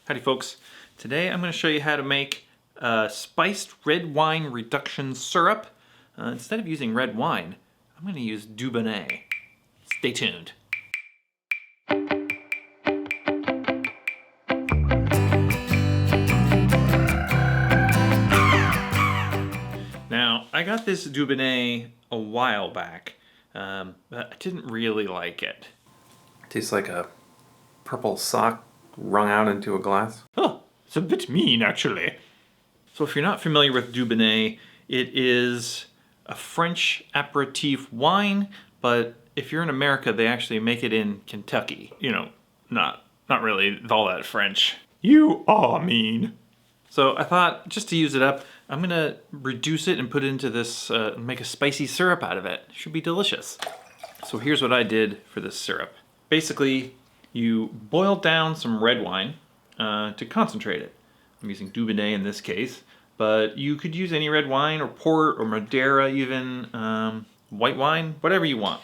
Howdy folks. Today I'm going to show you how to make a spiced red wine reduction syrup. Instead of using red wine, I'm going to use Dubonnet. Stay tuned. Now, I got this Dubonnet a while back, but I didn't really like it. Tastes like a purple sock wrung out into a glass. Oh, it's a bit mean actually. So if you're not familiar with Dubonnet, it is a French aperitif wine, but if you're in America, they actually make it in Kentucky. You know, not really all that French. You are mean. So I thought, just to use it up, I'm gonna reduce it and put it into this, make a spicy syrup out of it. It should be delicious. So here's what I did for this syrup. Basically, you boil down some red wine to concentrate it. I'm using Dubonnet in this case, but you could use any red wine or port or Madeira even, white wine, whatever you want.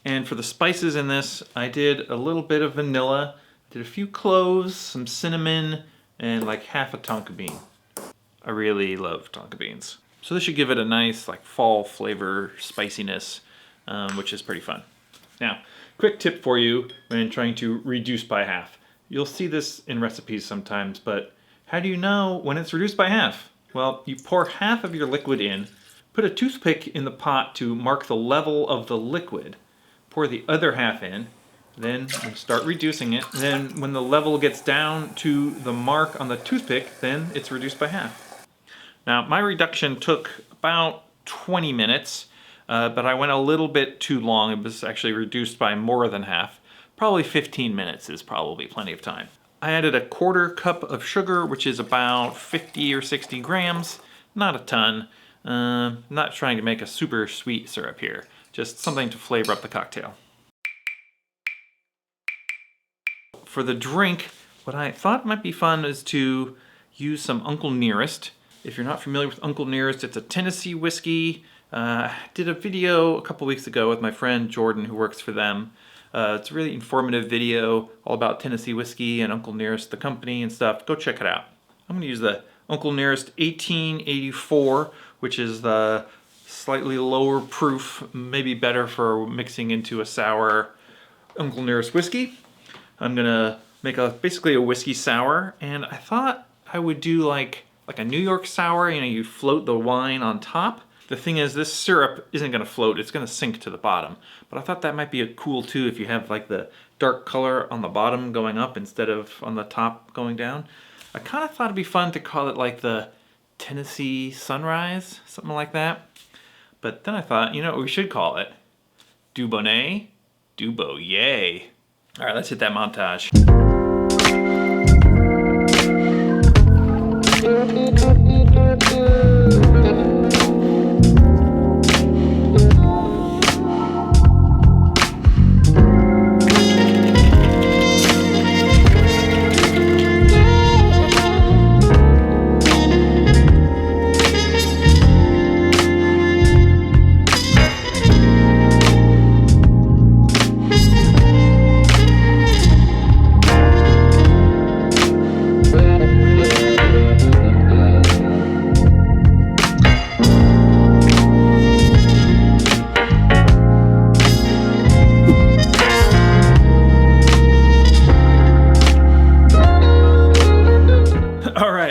And for the spices in this, I did a little bit of vanilla, did a few cloves, some cinnamon, and like half a tonka bean. I really love tonka beans. So this should give it a nice like fall flavor spiciness, which is pretty fun. Now, quick tip for you when trying to reduce by half. You'll see this in recipes sometimes, but how do you know when it's reduced by half? Well, you pour half of your liquid in, put a toothpick in the pot to mark the level of the liquid, pour the other half in, then start reducing it. Then when the level gets down to the mark on the toothpick, then it's reduced by half. Now, my reduction took about 20 minutes. But I went a little bit too long. It was actually reduced by more than half. Probably 15 minutes is probably plenty of time. I added a 1/4 cup of sugar, which is about 50 or 60 grams. Not a ton. Not trying to make a super sweet syrup here. Just something to flavor up the cocktail. For the drink, what I thought might be fun is to use some Uncle Nearest. If you're not familiar with Uncle Nearest, it's a Tennessee whiskey. I did a video a couple weeks ago with my friend Jordan, who works for them. It's a really informative video all about Tennessee whiskey and Uncle Nearest, the company and stuff. Go check it out. I'm going to use the Uncle Nearest 1884, which is the slightly lower proof, maybe better for mixing into a sour Uncle Nearest whiskey. I'm going to make basically a whiskey sour, and I thought I would do like a New York sour. You know, you float the wine on top. The thing is, this syrup isn't going to float, it's going to sink to the bottom. But I thought that might be cool too if you have like the dark color on the bottom going up instead of on the top going down. I kind of thought it'd be fun to call it like the Tennessee Sunrise, something like that. But then I thought, you know what we should call it? Dubonnet, DuboYAY. All right, let's hit that montage.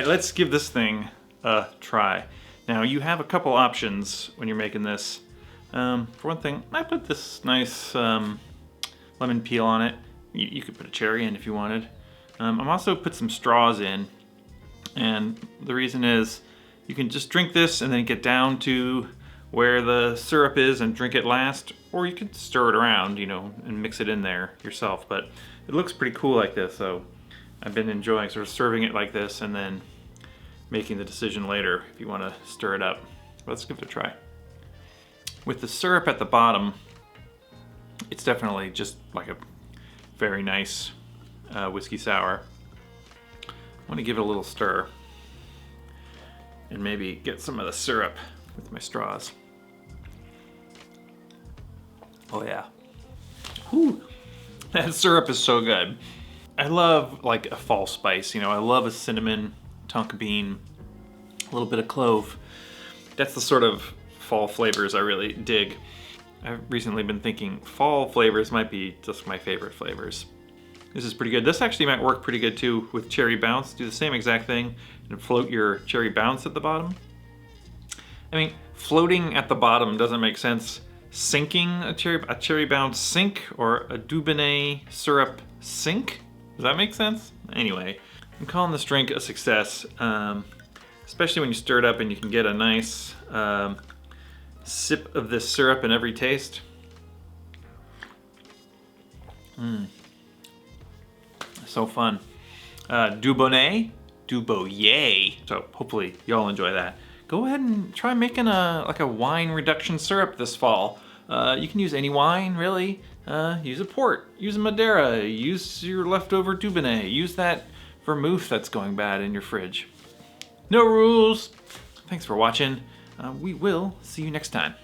Let's give this thing a try. Now, you have a couple options when you're making this. For one thing, I put this nice lemon peel on it. You could put a cherry in if you wanted. I'm also put some straws in, and the reason is you can just drink this and then get down to where the syrup is and drink it last, or you could stir it around, you know, and mix it in there yourself. But it looks pretty cool like this, so I've been enjoying sort of serving it like this and then making the decision later if you want to stir it up. Let's give it a try. With the syrup at the bottom, it's definitely just like a very nice whiskey sour. I want to give it a little stir and maybe get some of the syrup with my straws. Oh yeah. Whew. That syrup is so good. I love like a fall spice, you know, I love a cinnamon, tonka bean, a little bit of clove. That's the sort of fall flavors I really dig. I've recently been thinking fall flavors might be just my favorite flavors. This is pretty good. This actually might work pretty good too with cherry bounce. Do the same exact thing and float your cherry bounce at the bottom. I mean, floating at the bottom doesn't make sense. Sinking a cherry bounce sink or a Dubonnet syrup sink? Does that make sense? Anyway, I'm calling this drink a success, especially when you stir it up and you can get a nice sip of this syrup in every taste. So fun. Dubonnet, DuboYAY. So hopefully y'all enjoy that. Go ahead and try making a wine reduction syrup this fall. You can use any wine, really. Use a port, use a Madeira, use your leftover Dubonnet, use that vermouth that's going bad in your fridge. No rules. Thanks for watching. We will see you next time.